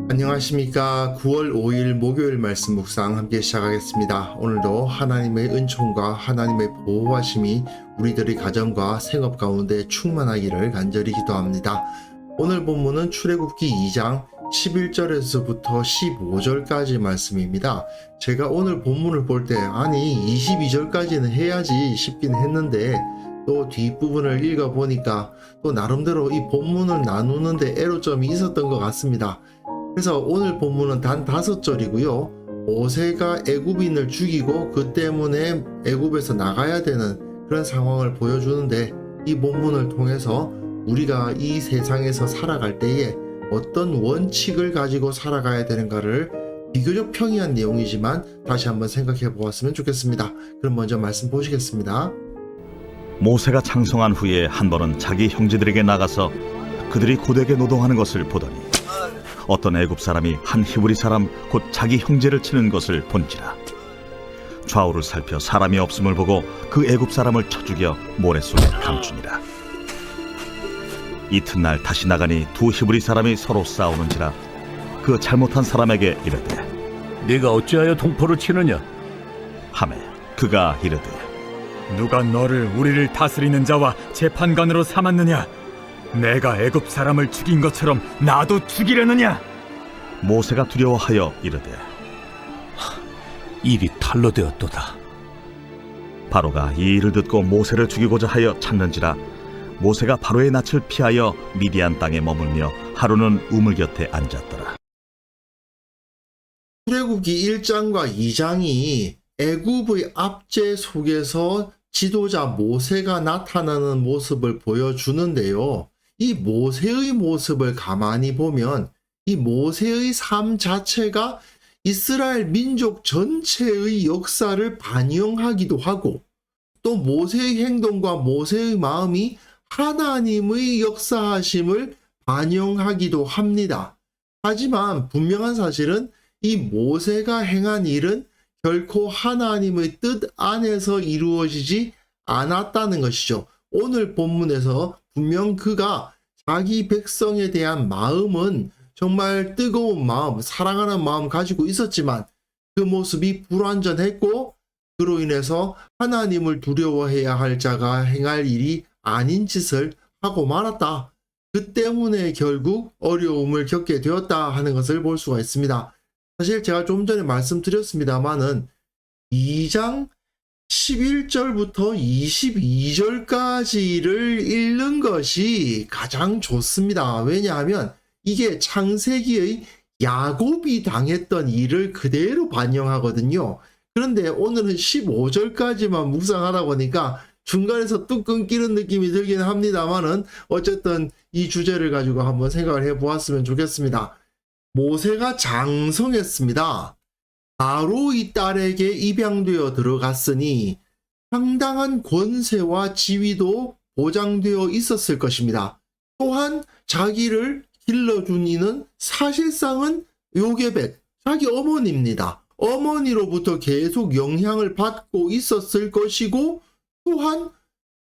안녕하십니까. 9월 5일 목요일 말씀 묵상 함께 시작하겠습니다. 오늘도 하나님의 은총과 하나님의 보호하심이 우리들의 가정과 생업 가운데 충만하기를 간절히 기도합니다. 오늘 본문은 출애굽기 2장 11절에서부터 15절까지 말씀입니다. 제가 오늘 본문을 볼 때 22절까지는 해야지 싶긴 했는데 또 뒷부분을 읽어보니까 또 나름대로 이 본문을 나누는데 애로점이 있었던 것 같습니다. 그래서 오늘 본문은 단 5절이고요. 모세가 애굽인을 죽이고 그 때문에 애굽에서 나가야 되는 그런 상황을 보여주는데, 이 본문을 통해서 우리가 이 세상에서 살아갈 때에 어떤 원칙을 가지고 살아가야 되는가를 비교적 평이한 내용이지만 다시 한번 생각해 보았으면 좋겠습니다. 그럼 먼저 말씀 보시겠습니다. 모세가 창성한 후에 한 번은 자기 형제들에게 나가서 그들이 고되게 노동하는 것을 보더니 어떤 애굽 사람이 한 히브리 사람 곧 자기 형제를 치는 것을 본지라. 좌우를 살펴 사람이 없음을 보고 그 애굽 사람을 쳐 죽여 모래 속에 감추니라. 이튿날 다시 나가니 두 히브리 사람이 서로 싸우는지라. 그 잘못한 사람에게 이르되 네가 어찌하여 동포를 치느냐? 하매 그가 이르되 누가 너를 우리를 다스리는 자와 재판관으로 삼았느냐? 내가 애굽 사람을 죽인 것처럼 나도 죽이려느냐? 모세가 두려워하여 이르되 일이 탈로 되었도다. 바로가 이 일을 듣고 모세를 죽이고자 하여 찾는지라. 모세가 바로의 낯을 피하여 미디안 땅에 머물며 하루는 우물 곁에 앉았더라. 출애굽기 1장과 2장이 애굽의 압제 속에서 지도자 모세가 나타나는 모습을 보여주는데요. 이 모세의 모습을 가만히 보면 이 모세의 삶 자체가 이스라엘 민족 전체의 역사를 반영하기도 하고, 또 모세의 행동과 모세의 마음이 하나님의 역사하심을 반영하기도 합니다. 하지만 분명한 사실은 이 모세가 행한 일은 결코 하나님의 뜻 안에서 이루어지지 않았다는 것이죠. 오늘 본문에서 분명 그가 자기 백성에 대한 마음은 정말 뜨거운 마음, 사랑하는 마음 가지고 있었지만 그 모습이 불완전했고, 그로 인해서 하나님을 두려워해야 할 자가 행할 일이 아닌 짓을 하고 말았다. 그 때문에 결국 어려움을 겪게 되었다 하는 것을 볼 수가 있습니다. 사실 제가 좀 전에 말씀드렸습니다만은 2장 11절부터 22절까지를 읽는 것이 가장 좋습니다. 왜냐하면 이게 창세기의 야곱이 당했던 일을 그대로 반영하거든요. 그런데 오늘은 15절까지만 묵상하다 보니까 중간에서 뚝 끊기는 느낌이 들긴 합니다만은 어쨌든 이 주제를 가지고 한번 생각을 해보았으면 좋겠습니다. 모세가 장성했습니다. 바로의 딸에게 입양되어 들어갔으니 상당한 권세와 지위도 보장되어 있었을 것입니다. 또한 자기를 길러준 이는 사실상은 요게벳, 자기 어머니입니다. 어머니로부터 계속 영향을 받고 있었을 것이고, 또한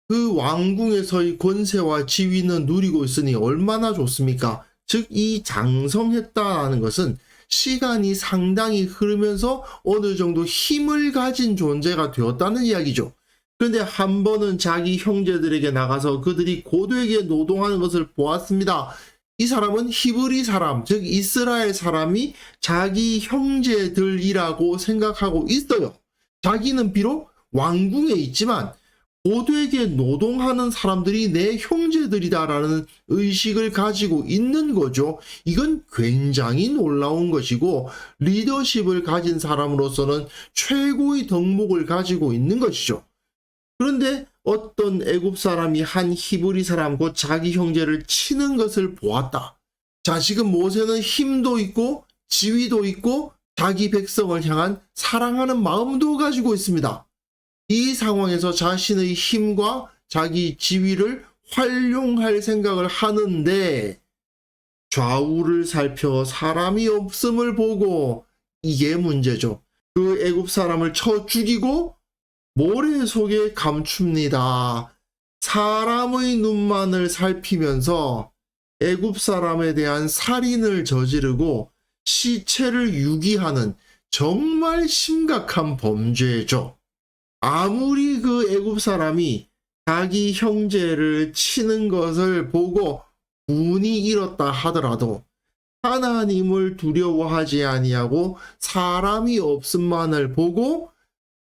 그 왕궁에서의 권세와 지위는 누리고 있으니 얼마나 좋습니까? 즉 이 장성했다는 것은 시간이 상당히 흐르면서 어느 정도 힘을 가진 존재가 되었다는 이야기죠. 그런데 한 번은 자기 형제들에게 나가서 그들이 고되게 노동하는 것을 보았습니다. 이 사람은 히브리 사람, 즉 이스라엘 사람이 자기 형제들이라고 생각하고 있어요. 자기는 비록 왕궁에 있지만 고되게 노동하는 사람들이 내 형제들이다라는 의식을 가지고 있는 거죠. 이건 굉장히 놀라운 것이고 리더십을 가진 사람으로서는 최고의 덕목을 가지고 있는 것이죠. 그런데 어떤 애굽 사람이 한 히브리 사람 곧 자기 형제를 치는 것을 보았다. 자, 지금 모세는 힘도 있고 지위도 있고 자기 백성을 향한 사랑하는 마음도 가지고 있습니다. 이 상황에서 자신의 힘과 자기 지위를 활용할 생각을 하는데 좌우를 살펴 사람이 없음을 보고, 이게 문제죠. 그 애굽 사람을 쳐 죽이고 모래 속에 감춥니다. 사람의 눈만을 살피면서 애굽 사람에 대한 살인을 저지르고 시체를 유기하는 정말 심각한 범죄죠. 아무리 그 애굽 사람이 자기 형제를 치는 것을 보고 분이 일었다 하더라도 하나님을 두려워하지 아니하고 사람이 없음만을 보고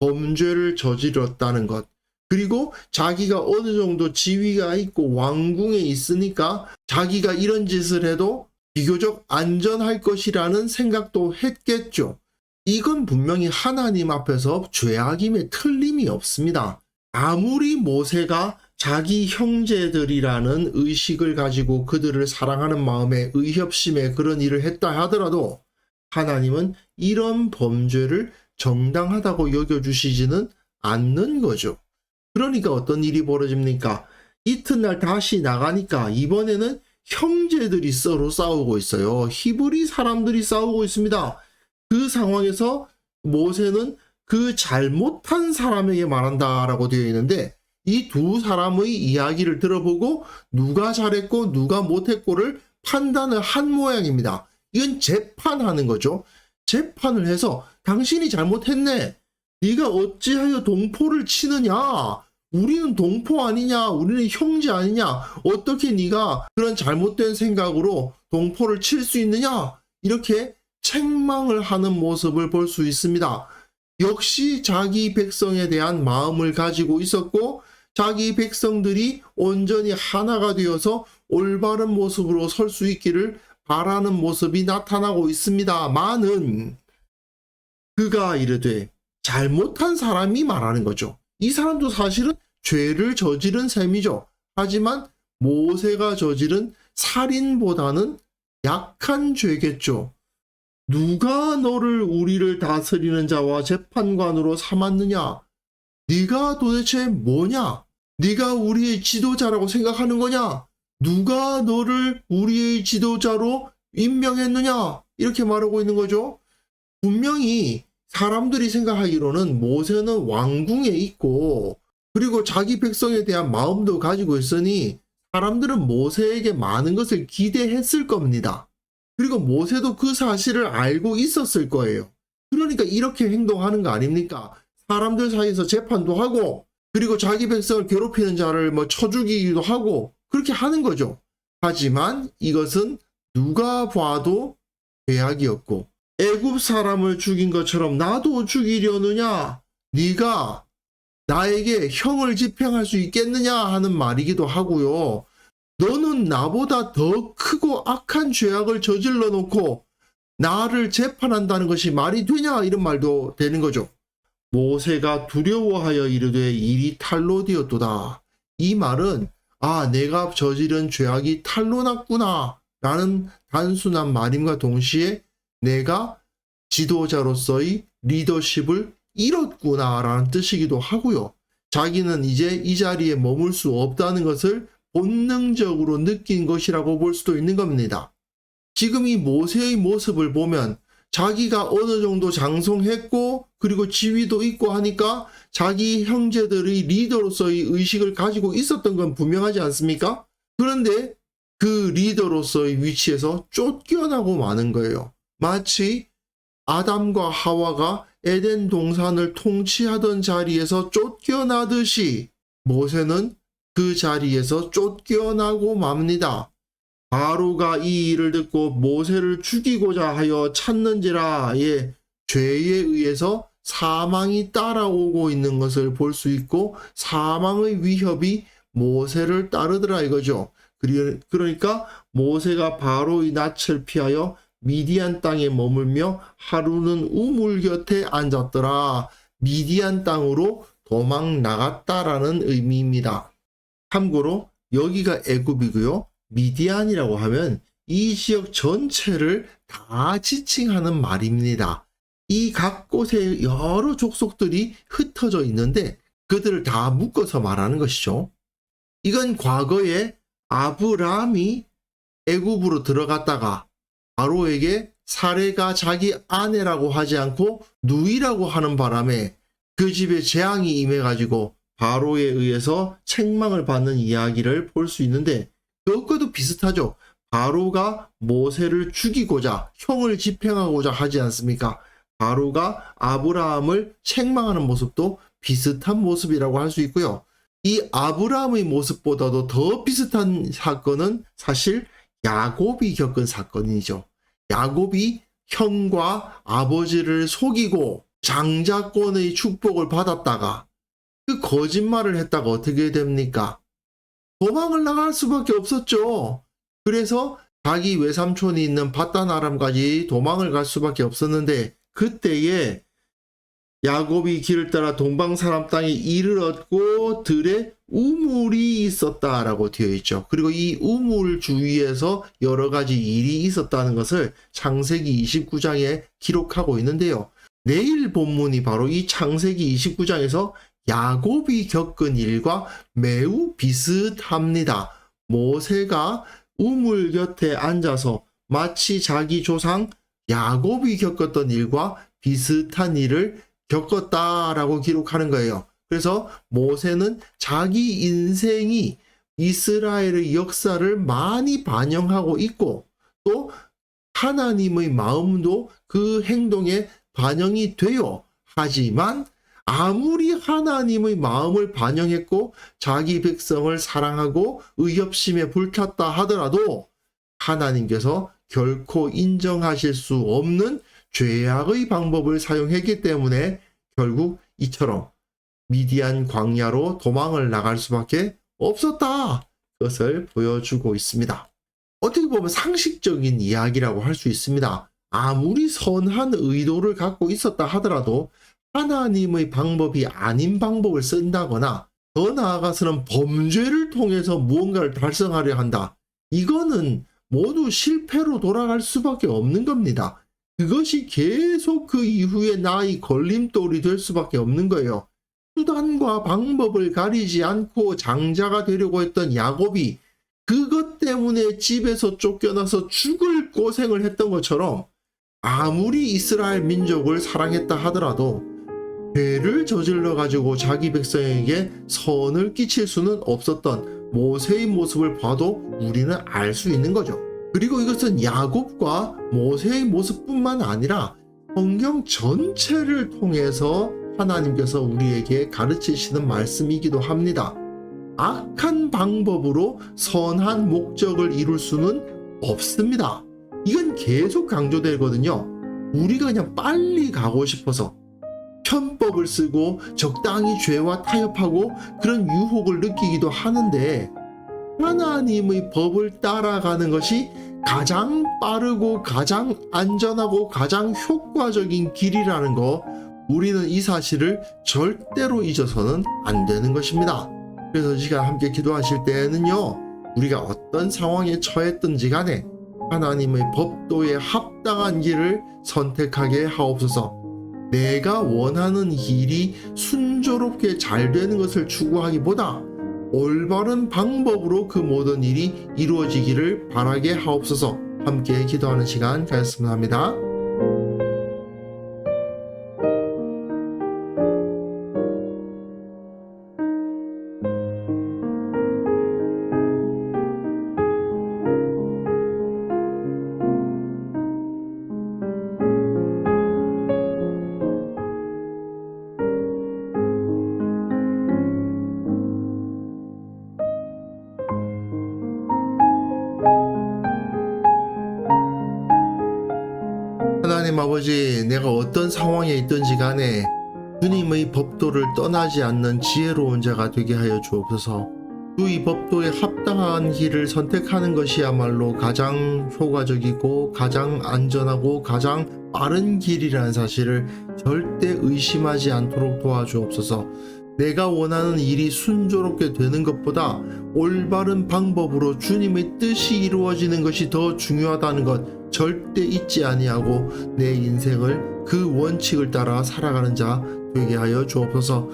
범죄를 저질렀다는 것, 그리고 자기가 어느 정도 지위가 있고 왕궁에 있으니까 자기가 이런 짓을 해도 비교적 안전할 것이라는 생각도 했겠죠. 이건 분명히 하나님 앞에서 죄악임에 틀림이 없습니다. 아무리 모세가 자기 형제들이라는 의식을 가지고 그들을 사랑하는 마음에 의협심에 그런 일을 했다 하더라도 하나님은 이런 범죄를 정당하다고 여겨주시지는 않는 거죠. 그러니까 어떤 일이 벌어집니까? 이튿날 다시 나가니까 이번에는 형제들이 서로 싸우고 있어요. 히브리 사람들이 싸우고 있습니다. 그 상황에서 모세는 그 잘못한 사람에게 말한다라고 되어 있는데 이 두 사람의 이야기를 들어보고 누가 잘했고 누가 못했고를 판단을 한 모양입니다. 이건 재판하는 거죠. 재판을 해서 당신이 잘못했네. 네가 어찌하여 동포를 치느냐. 우리는 동포 아니냐. 우리는 형제 아니냐. 어떻게 네가 그런 잘못된 생각으로 동포를 칠 수 있느냐. 이렇게 책망을 하는 모습을 볼 수 있습니다. 역시 자기 백성에 대한 마음을 가지고 있었고 자기 백성들이 온전히 하나가 되어서 올바른 모습으로 설 수 있기를 바라는 모습이 나타나고 있습니다만은 그가 이르되 잘못한 사람이 말하는 거죠. 이 사람도 사실은 죄를 저지른 셈이죠. 하지만 모세가 저지른 살인보다는 약한 죄겠죠. 누가 너를 우리를 다스리는 자와 재판관으로 삼았느냐? 네가 도대체 뭐냐? 네가 우리의 지도자라고 생각하는 거냐? 누가 너를 우리의 지도자로 임명했느냐? 이렇게 말하고 있는 거죠. 분명히 사람들이 생각하기로는 모세는 왕궁에 있고 그리고 자기 백성에 대한 마음도 가지고 있으니 사람들은 모세에게 많은 것을 기대했을 겁니다. 그리고 모세도 그 사실을 알고 있었을 거예요. 그러니까 이렇게 행동하는 거 아닙니까? 사람들 사이에서 재판도 하고 그리고 자기 백성을 괴롭히는 자를 쳐 죽이기도 하고 그렇게 하는 거죠. 하지만 이것은 누가 봐도 죄악이었고 애굽 사람을 죽인 것처럼 나도 죽이려느냐? 네가 나에게 형을 집행할 수 있겠느냐 하는 말이기도 하고요. 너는 나보다 더 크고 악한 죄악을 저질러 놓고 나를 재판한다는 것이 말이 되냐? 이런 말도 되는 거죠. 모세가 두려워하여 이르되 일이 탈로 되었도다. 이 말은 내가 저지른 죄악이 탈로 났구나 라는 단순한 말임과 동시에 내가 지도자로서의 리더십을 잃었구나 라는 뜻이기도 하고요. 자기는 이제 이 자리에 머물 수 없다는 것을 본능적으로 느낀 것이라고 볼 수도 있는 겁니다. 지금 이 모세의 모습을 보면 자기가 어느 정도 장성했고 그리고 지위도 있고 하니까 자기 형제들의 리더로서의 의식을 가지고 있었던 건 분명하지 않습니까? 그런데 그 리더로서의 위치에서 쫓겨나고 마는 거예요. 마치 아담과 하와가 에덴 동산을 통치하던 자리에서 쫓겨나듯이 모세는 그 자리에서 쫓겨나고 맙니다. 바로가 이 일을 듣고 모세를 죽이고자 하여 찾는지라의 죄에 의해서 사망이 따라오고 있는 것을 볼 수 있고 사망의 위협이 모세를 따르더라 이거죠. 그러니까 모세가 바로의 낯을 피하여 미디안 땅에 머물며 하루는 우물 곁에 앉았더라. 미디안 땅으로 도망 나갔다라는 의미입니다. 참고로 여기가 애굽이고요. 미디안이라고 하면 이 지역 전체를 다 지칭하는 말입니다. 이 각 곳에 여러 족속들이 흩어져 있는데 그들을 다 묶어서 말하는 것이죠. 이건 과거에 아브라함이 애굽으로 들어갔다가 바로에게 사레가 자기 아내라고 하지 않고 누이라고 하는 바람에 그 집에 재앙이 임해가지고 바로에 의해서 책망을 받는 이야기를 볼 수 있는데 그것과도 비슷하죠. 바로가 모세를 죽이고자 형을 집행하고자 하지 않습니까? 바로가 아브라함을 책망하는 모습도 비슷한 모습이라고 할 수 있고요. 이 아브라함의 모습보다도 더 비슷한 사건은 사실 야곱이 겪은 사건이죠. 야곱이 형과 아버지를 속이고 장자권의 축복을 받았다가 그 거짓말을 했다가 어떻게 됩니까? 도망을 나갈 수밖에 없었죠. 그래서 자기 외삼촌이 있는 바단 아람까지 도망을 갈 수밖에 없었는데 그때에 야곱이 길을 따라 동방 사람 땅에 이르렀고 들에 우물이 있었다라고 되어 있죠. 그리고 이 우물 주위에서 여러 가지 일이 있었다는 것을 창세기 29장에 기록하고 있는데요. 내일 본문이 바로 이 창세기 29장에서 야곱이 겪은 일과 매우 비슷합니다. 모세가 우물 곁에 앉아서 마치 자기 조상 야곱이 겪었던 일과 비슷한 일을 겪었다라고 기록하는 거예요. 그래서 모세는 자기 인생이 이스라엘의 역사를 많이 반영하고 있고 또 하나님의 마음도 그 행동에 반영이 돼요. 하지만 아무리 하나님의 마음을 반영했고 자기 백성을 사랑하고 의협심에 불탔다 하더라도 하나님께서 결코 인정하실 수 없는 죄악의 방법을 사용했기 때문에 결국 이처럼 미디안 광야로 도망을 나갈 수밖에 없었다. 그것을 보여주고 있습니다. 어떻게 보면 상식적인 이야기라고 할 수 있습니다. 아무리 선한 의도를 갖고 있었다 하더라도 하나님의 방법이 아닌 방법을 쓴다거나 더 나아가서는 범죄를 통해서 무언가를 달성하려 한다. 이거는 모두 실패로 돌아갈 수밖에 없는 겁니다. 그것이 계속 그 이후에 나의 걸림돌이 될 수밖에 없는 거예요. 수단과 방법을 가리지 않고 장자가 되려고 했던 야곱이 그것 때문에 집에서 쫓겨나서 죽을 고생을 했던 것처럼 아무리 이스라엘 민족을 사랑했다 하더라도 죄를 저질러 가지고 자기 백성에게 선을 끼칠 수는 없었던 모세의 모습을 봐도 우리는 알 수 있는 거죠. 그리고 이것은 야곱과 모세의 모습뿐만 아니라 성경 전체를 통해서 하나님께서 우리에게 가르치시는 말씀이기도 합니다. 악한 방법으로 선한 목적을 이룰 수는 없습니다. 이건 계속 강조되거든요. 우리가 그냥 빨리 가고 싶어서 편법을 쓰고 적당히 죄와 타협하고 그런 유혹을 느끼기도 하는데 하나님의 법을 따라가는 것이 가장 빠르고 가장 안전하고 가장 효과적인 길이라는 거 우리는 이 사실을 절대로 잊어서는 안 되는 것입니다. 그래서 이 시간 함께 기도하실 때에는요, 우리가 어떤 상황에 처했든지 간에 하나님의 법도에 합당한 길을 선택하게 하옵소서. 내가 원하는 길이 순조롭게 잘 되는 것을 추구하기보다 올바른 방법으로 그 모든 일이 이루어지기를 바라게 하옵소서. 함께 기도하는 시간 가졌으면 합니다. 하나님 아버지, 내가 어떤 상황에 있든지 간에 주님의 법도를 떠나지 않는 지혜로운 자가 되게 하여 주옵소서. 주의 법도에 합당한 길을 선택하는 것이야말로 가장 효과적이고 가장 안전하고 가장 빠른 길이라는 사실을 절대 의심하지 않도록 도와주옵소서. 내가 원하는 일이 순조롭게 되는 것보다 올바른 방법으로 주님의 뜻이 이루어지는 것이 더 중요하다는 것 절대 잊지 아니하고 내 인생을 그 원칙을 따라 살아가는 자 되게 하여 주옵소서.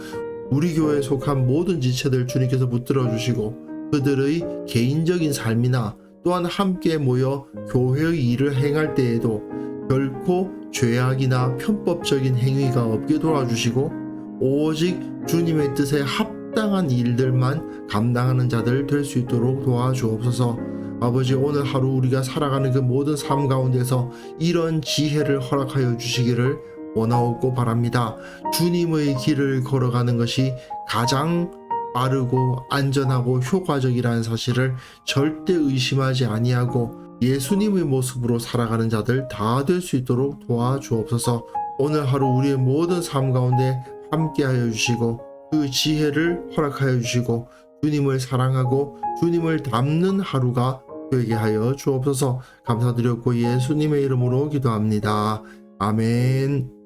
우리 교회에 속한 모든 지체들 주님께서 붙들어 주시고 그들의 개인적인 삶이나 또한 함께 모여 교회의 일을 행할 때에도 결코 죄악이나 편법적인 행위가 없게 도와주시고 오직 주님의 뜻에 합당한 일들만 감당하는 자들 될 수 있도록 도와주옵소서. 아버지, 오늘 하루 우리가 살아가는 그 모든 삶 가운데서 이런 지혜를 허락하여 주시기를 원하옵고 바랍니다. 주님의 길을 걸어가는 것이 가장 빠르고 안전하고 효과적이라는 사실을 절대 의심하지 아니하고 예수님의 모습으로 살아가는 자들 다 될 수 있도록 도와주옵소서. 오늘 하루 우리의 모든 삶 가운데 함께하여 주시고 그 지혜를 허락하여 주시고 주님을 사랑하고 주님을 닮는 하루가 되게 하여 주옵소서. 감사드렸고 예수님의 이름으로 기도합니다. 아멘.